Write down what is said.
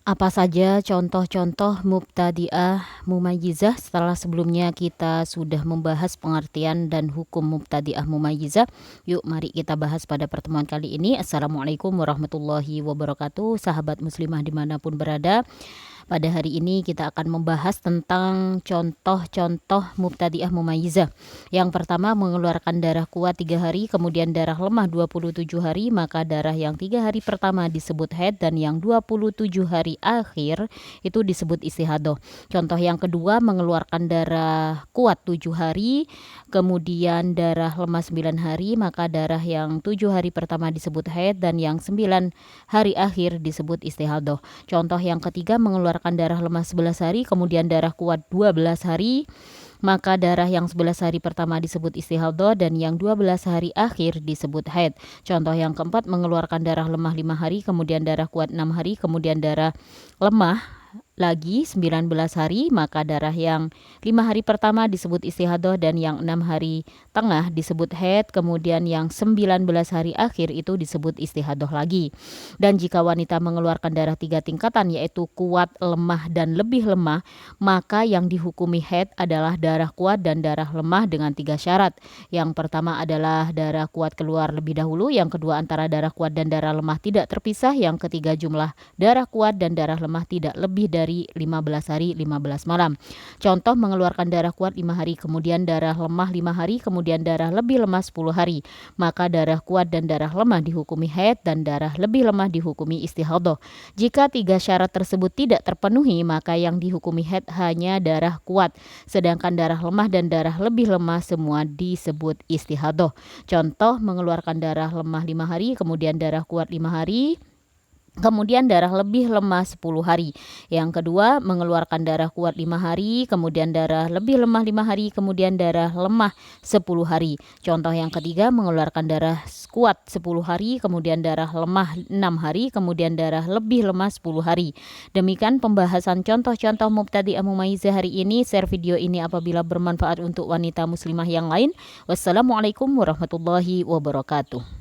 Apa saja contoh-contoh mubtadi'ah mumayyizah setelah sebelumnya kita sudah membahas pengertian dan hukum mubtadi'ah mumayyizah. Yuk mari kita bahas pada pertemuan kali ini. Assalamualaikum warahmatullahi wabarakatuh. Sahabat muslimah dimanapun berada, pada hari ini kita akan membahas tentang contoh-contoh mubtadi'ah mumayyizah. Yang pertama, mengeluarkan darah kuat 3 hari, kemudian darah lemah 27 hari, maka darah yang 3 hari pertama disebut haid dan yang 27 hari akhir itu disebut istihadah. Contoh yang kedua, mengeluarkan darah kuat 7 hari, kemudian darah lemah 9 hari, maka darah yang 7 hari pertama disebut haid dan yang 9 hari akhir disebut istihadah. Contoh yang ketiga, mengeluarkan darah lemah 11 hari, kemudian darah kuat 12 hari, maka darah yang 11 hari pertama disebut istihadah dan yang 12 hari akhir disebut haid. Contoh yang keempat, mengeluarkan darah lemah 5 hari, kemudian darah kuat 6 hari, kemudian darah lemah lagi 19 hari, maka darah yang 5 hari pertama disebut istihadah dan yang 6 hari tengah disebut haid, kemudian yang 19 hari akhir itu disebut istihadah lagi. Dan jika wanita mengeluarkan darah 3 tingkatan yaitu kuat, lemah, dan lebih lemah, maka yang dihukumi haid adalah darah kuat dan darah lemah dengan 3 syarat. Yang pertama adalah darah kuat keluar lebih dahulu, yang kedua antara darah kuat dan darah lemah tidak terpisah, yang ketiga jumlah darah kuat dan darah lemah tidak lebih dari 15 hari 15 malam. Contoh, mengeluarkan darah kuat 5 hari, kemudian darah lemah 5 hari, kemudian darah lebih lemah 10 hari, maka darah kuat dan darah lemah dihukumi haid dan darah lebih lemah dihukumi istihadah. Jika 3 syarat tersebut tidak terpenuhi, maka yang dihukumi haid hanya darah kuat, sedangkan darah lemah dan darah lebih lemah semua disebut istihadah. Contoh, mengeluarkan darah lemah 5 hari, kemudian darah kuat 5 hari, kemudian darah lebih lemah 10 hari. Yang kedua, mengeluarkan darah kuat 5 hari, kemudian darah lebih lemah 5 hari, kemudian darah lemah 10 hari. Contoh yang ketiga, mengeluarkan darah kuat 10 hari, kemudian darah lemah 6 hari, kemudian darah lebih lemah 10 hari. Demikian pembahasan contoh-contoh mubtadi'ah mumayyizah hari ini. Share video ini apabila bermanfaat untuk wanita muslimah yang lain. Wassalamualaikum warahmatullahi wabarakatuh.